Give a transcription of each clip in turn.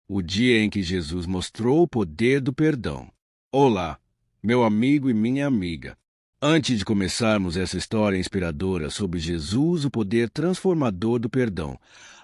o dia em que Jesus mostrou o poder do perdão. Olá, meu amigo e minha amiga. Antes de começarmos essa história inspiradora sobre Jesus, o poder transformador do perdão,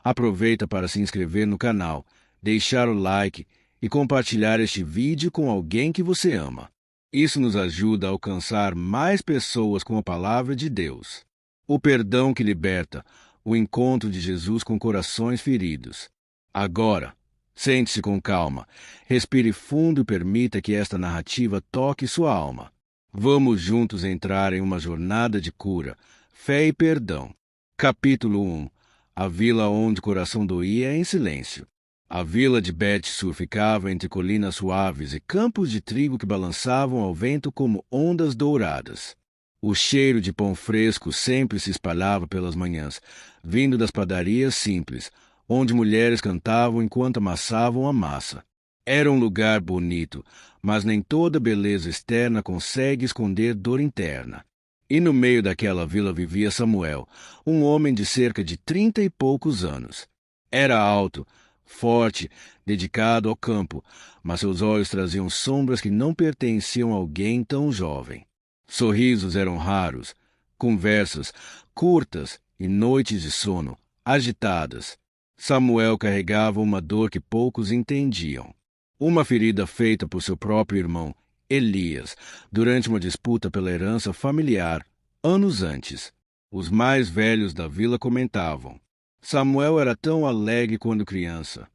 aproveita para se inscrever no canal, deixar o like e compartilhar este vídeo com alguém que você ama. Isso nos ajuda a alcançar mais pessoas com a palavra de Deus. O perdão que liberta, o encontro de Jesus com corações feridos. Agora, sente-se com calma, respire fundo e permita que esta narrativa toque sua alma. Vamos juntos entrar em uma jornada de cura, fé e perdão. Capítulo 1. A vila onde o coração doía em silêncio. A vila de Bet-Sur ficava entre colinas suaves e campos de trigo que balançavam ao vento como ondas douradas. O cheiro de pão fresco sempre se espalhava pelas manhãs, vindo das padarias simples, onde mulheres cantavam enquanto amassavam a massa. Era um lugar bonito, mas nem toda beleza externa consegue esconder dor interna. E no meio daquela vila vivia Samuel, um homem de cerca de 30 e poucos anos. Era alto, forte, dedicado ao campo, mas seus olhos traziam sombras que não pertenciam a alguém tão jovem. Sorrisos eram raros, conversas curtas e noites de sono agitadas. Samuel carregava uma dor que poucos entendiam. Uma ferida feita por seu próprio irmão, Elias, durante uma disputa pela herança familiar, anos antes. Os mais velhos da vila comentavam: Samuel era tão alegre quando criança.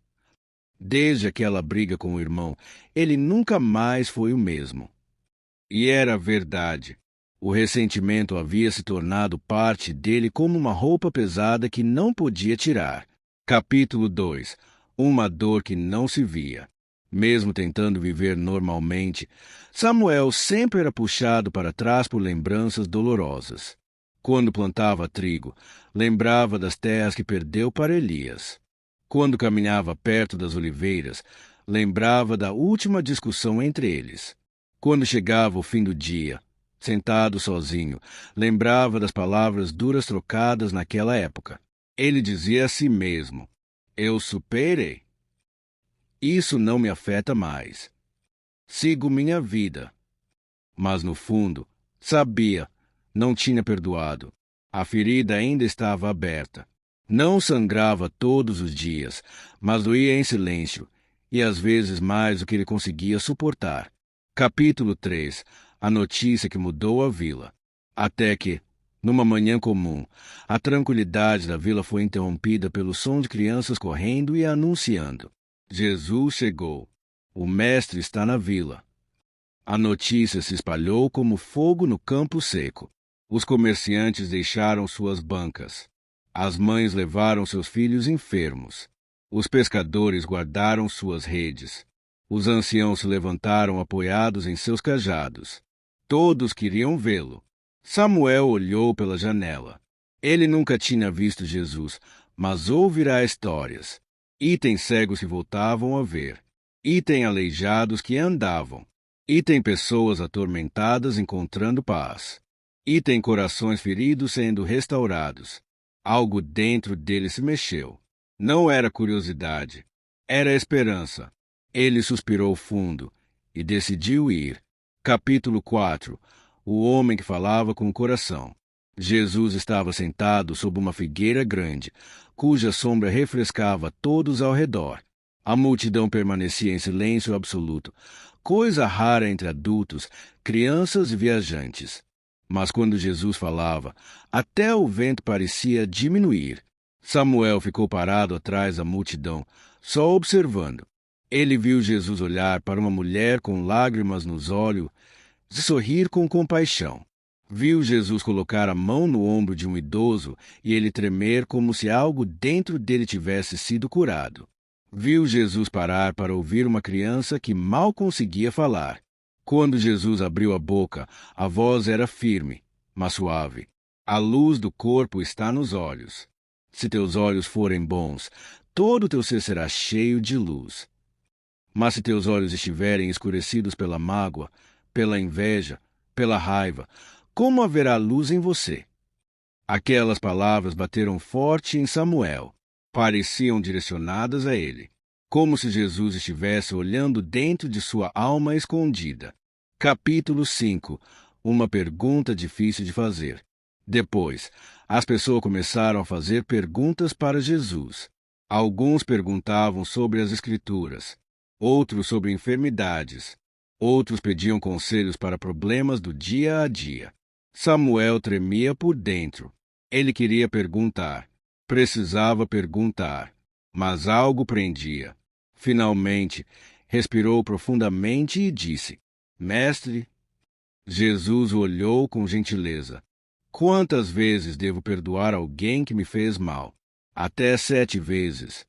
Desde aquela briga com o irmão, ele nunca mais foi o mesmo. E era verdade. O ressentimento havia se tornado parte dele como uma roupa pesada que não podia tirar. Capítulo 2. Uma dor que não se via. Mesmo tentando viver normalmente, Samuel sempre era puxado para trás por lembranças dolorosas. Quando plantava trigo, lembrava das terras que perdeu para Elias. Quando caminhava perto das oliveiras, lembrava da última discussão entre eles. Quando chegava o fim do dia, sentado sozinho, lembrava das palavras duras trocadas naquela época. Ele dizia a si mesmo: eu superei. Isso não me afeta mais. Sigo minha vida. Mas no fundo, sabia, não tinha perdoado. A ferida ainda estava aberta. Não sangrava todos os dias, mas doía em silêncio, e às vezes mais do que ele conseguia suportar. Capítulo 3. A notícia que mudou a vila. Até que, numa manhã comum, a tranquilidade da vila foi interrompida pelo som de crianças correndo e anunciando: Jesus chegou. O mestre está na vila. A notícia se espalhou como fogo no campo seco. Os comerciantes deixaram suas bancas. As mães levaram seus filhos enfermos. Os pescadores guardaram suas redes. Os anciãos se levantaram apoiados em seus cajados. Todos queriam vê-lo. Samuel olhou pela janela. Ele nunca tinha visto Jesus, mas ouvirá histórias. E tem cegos que voltavam a ver. E tem aleijados que andavam. E tem pessoas atormentadas encontrando paz. E tem corações feridos sendo restaurados. Algo dentro dele se mexeu. Não era curiosidade. Era esperança. Ele suspirou fundo e decidiu ir. Capítulo 4. O homem que falava com o coração. Jesus estava sentado sob uma figueira grande, cuja sombra refrescava todos ao redor. A multidão permanecia em silêncio absoluto, coisa rara entre adultos, crianças e viajantes. Mas quando Jesus falava, até o vento parecia diminuir. Samuel ficou parado atrás da multidão, só observando. Ele viu Jesus olhar para uma mulher com lágrimas nos olhos e sorrir com compaixão. Viu Jesus colocar a mão no ombro de um idoso e ele tremer como se algo dentro dele tivesse sido curado. Viu Jesus parar para ouvir uma criança que mal conseguia falar. Quando Jesus abriu a boca, a voz era firme, mas suave. A luz do corpo está nos olhos. Se teus olhos forem bons, todo o teu ser será cheio de luz. Mas se teus olhos estiverem escurecidos pela mágoa, pela inveja, pela raiva, como haverá luz em você? Aquelas palavras bateram forte em Samuel. Pareciam direcionadas a ele. como se Jesus estivesse olhando dentro de sua alma escondida. Capítulo 5. Uma pergunta difícil de fazer. Depois, as pessoas começaram a fazer perguntas para Jesus. Alguns perguntavam sobre as Escrituras, outros sobre enfermidades, outros pediam conselhos para problemas do dia a dia. Samuel tremia por dentro. Ele queria perguntar, precisava perguntar, mas algo prendia. Finalmente, respirou profundamente e disse: Mestre. Jesus o olhou com gentileza. Quantas vezes devo perdoar alguém que me fez mal? Até 7 vezes.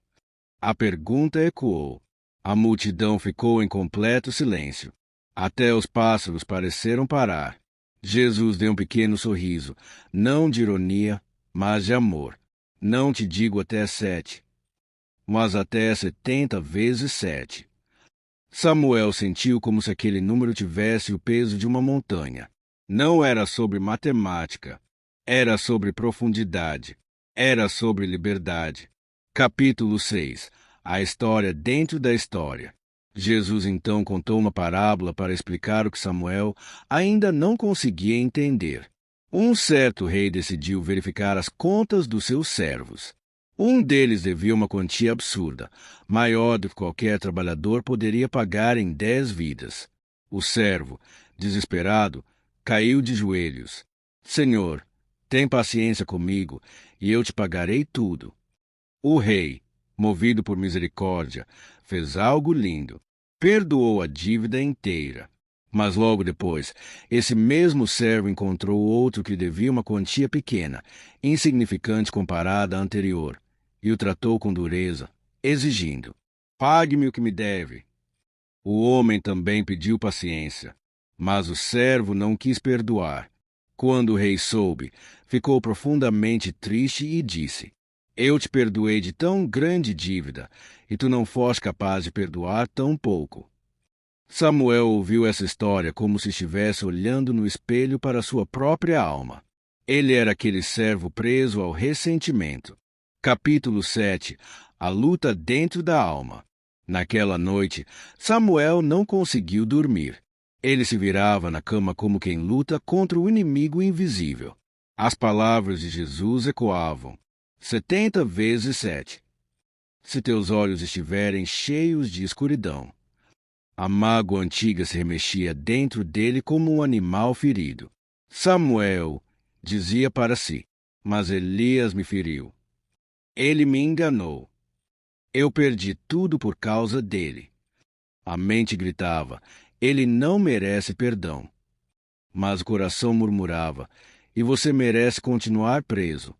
A pergunta ecoou. A multidão ficou em completo silêncio. Até os pássaros pareceram parar. Jesus deu um pequeno sorriso, não de ironia, mas de amor. Não te digo até 7, mas até 70 vezes 7. Samuel sentiu como se aquele número tivesse o peso de uma montanha. Não era sobre matemática, era sobre profundidade, era sobre liberdade. Capítulo 6. A história dentro da história. Jesus então contou uma parábola para explicar o que Samuel ainda não conseguia entender. Um certo rei decidiu verificar as contas dos seus servos. Um deles devia uma quantia absurda, maior do que qualquer trabalhador poderia pagar em 10 vidas. O servo, desesperado, caiu de joelhos. Senhor, tem paciência comigo, e eu te pagarei tudo. O rei, movido por misericórdia, fez algo lindo. Perdoou a dívida inteira. Mas logo depois, esse mesmo servo encontrou outro que devia uma quantia pequena, insignificante comparada à anterior, e o tratou com dureza, exigindo: Pague-me o que me deve. O homem também pediu paciência, mas o servo não quis perdoar. Quando o rei soube, ficou profundamente triste e disse: Eu te perdoei de tão grande dívida, e tu não foste capaz de perdoar tão pouco. Samuel ouviu essa história como se estivesse olhando no espelho para sua própria alma. Ele era aquele servo preso ao ressentimento. Capítulo 7. A luta dentro da alma. Naquela noite, Samuel não conseguiu dormir. Ele se virava na cama como quem luta contra o inimigo invisível. As palavras de Jesus ecoavam: 70 vezes 7. Se teus olhos estiverem cheios de escuridão. A mágoa antiga se remexia dentro dele como um animal ferido. Samuel dizia para si: Mas Elias me feriu. Ele me enganou. Eu perdi tudo por causa dele. A mente gritava: Ele não merece perdão. Mas o coração murmurava: E você merece continuar preso.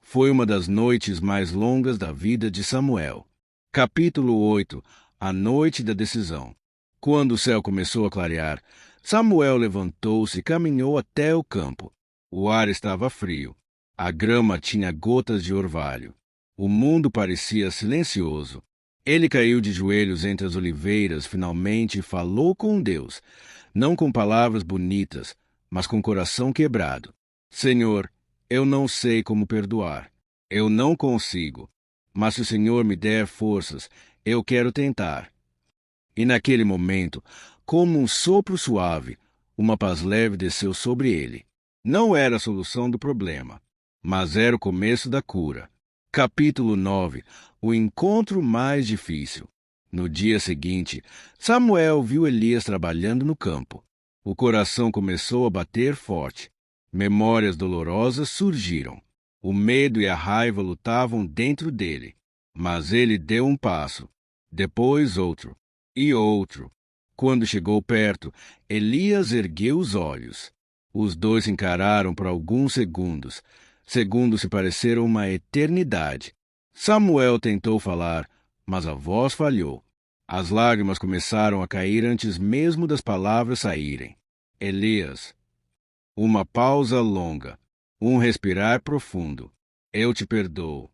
Foi uma das noites mais longas da vida de Samuel. Capítulo 8. A noite da decisão. Quando o céu começou a clarear, Samuel levantou-se e caminhou até o campo. O ar estava frio. A grama tinha gotas de orvalho. O mundo parecia silencioso. Ele caiu de joelhos entre as oliveiras finalmente e falou com Deus, não com palavras bonitas, mas com o coração quebrado. Senhor, eu não sei como perdoar. Eu não consigo. Mas se o Senhor me der forças, eu quero tentar. E naquele momento, como um sopro suave, uma paz leve desceu sobre ele. Não era a solução do problema, mas era o começo da cura. Capítulo 9. O encontro mais difícil. No dia seguinte, Samuel viu Elias trabalhando no campo. O coração começou a bater forte. Memórias dolorosas surgiram. O medo e a raiva lutavam dentro dele. Mas ele deu um passo, depois outro, e outro. Quando chegou perto, Elias ergueu os olhos. Os dois se encararam por alguns segundos. Segundos se pareceram uma eternidade. Samuel tentou falar, mas a voz falhou. As lágrimas começaram a cair antes mesmo das palavras saírem. Elias. Uma pausa longa. Um respirar profundo. Eu te perdoo.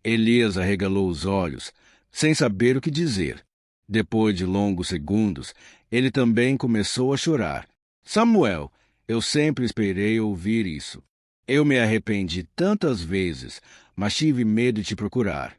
Elias arregalou os olhos, sem saber o que dizer. Depois de longos segundos, ele também começou a chorar. Samuel, eu sempre esperei ouvir isso. Eu me arrependi tantas vezes, mas tive medo de te procurar.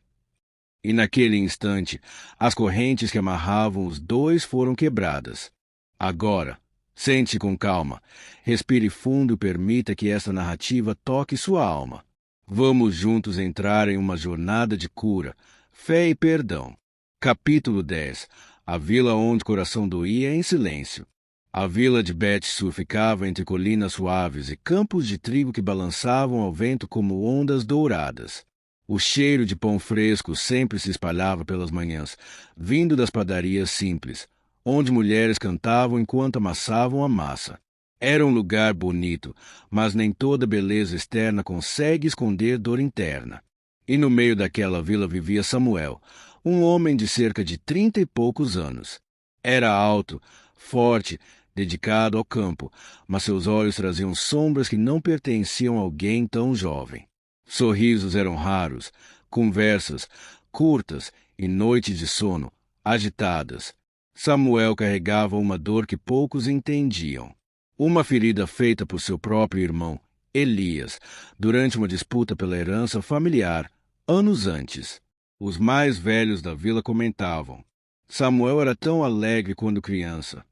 E naquele instante, as correntes que amarravam os dois foram quebradas. Agora, sente com calma, respire fundo e permita que esta narrativa toque sua alma. Vamos juntos entrar em uma jornada de cura, fé e perdão. Capítulo 10. A vila onde o coração doía em silêncio. A vila de Bet-Sur ficava entre colinas suaves e campos de trigo que balançavam ao vento como ondas douradas. O cheiro de pão fresco sempre se espalhava pelas manhãs, vindo das padarias simples, onde mulheres cantavam enquanto amassavam a massa. Era um lugar bonito, mas nem toda beleza externa consegue esconder dor interna. E no meio daquela vila vivia Samuel, um homem de cerca de 30 e poucos anos. Era alto, forte, dedicado ao campo, mas seus olhos traziam sombras que não pertenciam a alguém tão jovem. Sorrisos eram raros, conversas curtas e noites de sono agitadas. Samuel carregava uma dor que poucos entendiam. Uma ferida feita por seu próprio irmão, Elias, durante uma disputa pela herança familiar, anos antes. Os mais velhos da vila comentavam: Samuel era tão alegre quando criança.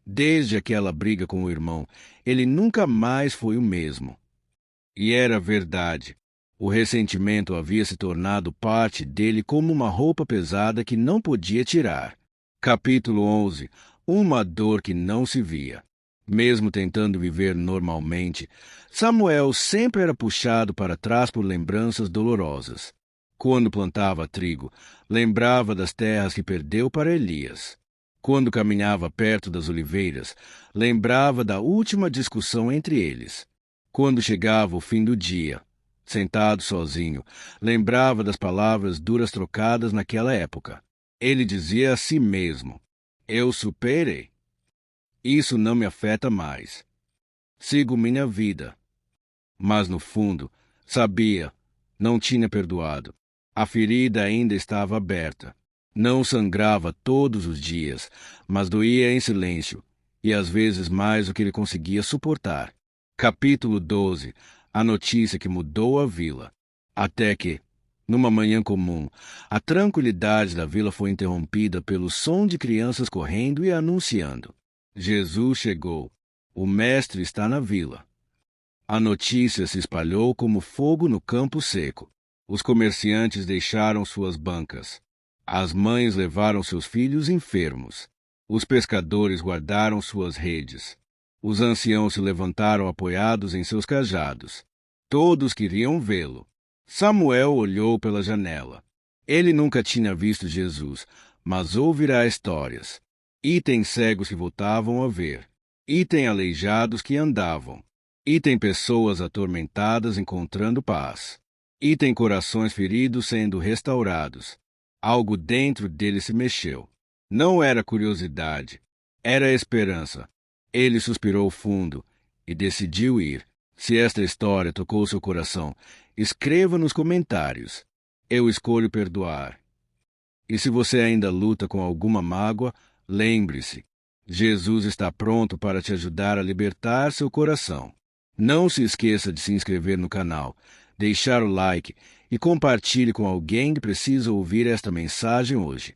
Desde aquela briga com o irmão, ele nunca mais foi o mesmo. E era verdade. O ressentimento havia se tornado parte dele como uma roupa pesada que não podia tirar. Capítulo 11. Uma dor que não se via. Mesmo tentando viver normalmente, Samuel sempre era puxado para trás por lembranças dolorosas. Quando plantava trigo, lembrava das terras que perdeu para Elias. Quando caminhava perto das oliveiras, lembrava da última discussão entre eles. Quando chegava o fim do dia, sentado sozinho, lembrava das palavras duras trocadas naquela época. Ele dizia a si mesmo: eu superei. Isso não me afeta mais. Sigo minha vida. Mas no fundo, sabia, não tinha perdoado. A ferida ainda estava aberta. Não sangrava todos os dias, mas doía em silêncio, e às vezes mais do que ele conseguia suportar. Capítulo 12. A notícia que mudou a vila. Até que, numa manhã comum, a tranquilidade da vila foi interrompida pelo som de crianças correndo e anunciando: Jesus chegou. O mestre está na vila. A notícia se espalhou como fogo no campo seco. Os comerciantes deixaram suas bancas. As mães levaram seus filhos enfermos. Os pescadores guardaram suas redes. Os anciãos se levantaram apoiados em seus cajados. Todos queriam vê-lo. Samuel olhou pela janela. Ele nunca tinha visto Jesus, mas ouvirá histórias. E tem cegos que voltavam a ver. E tem aleijados que andavam. E tem pessoas atormentadas encontrando paz. E tem corações feridos sendo restaurados. Algo dentro dele se mexeu. Não era curiosidade, era esperança. Ele suspirou fundo e decidiu ir. Se esta história tocou seu coração, escreva nos comentários. Eu escolho perdoar. E se você ainda luta com alguma mágoa, lembre-se, Jesus está pronto para te ajudar a libertar seu coração. Não se esqueça de se inscrever no canal, deixar o like e compartilhe com alguém que precisa ouvir esta mensagem hoje.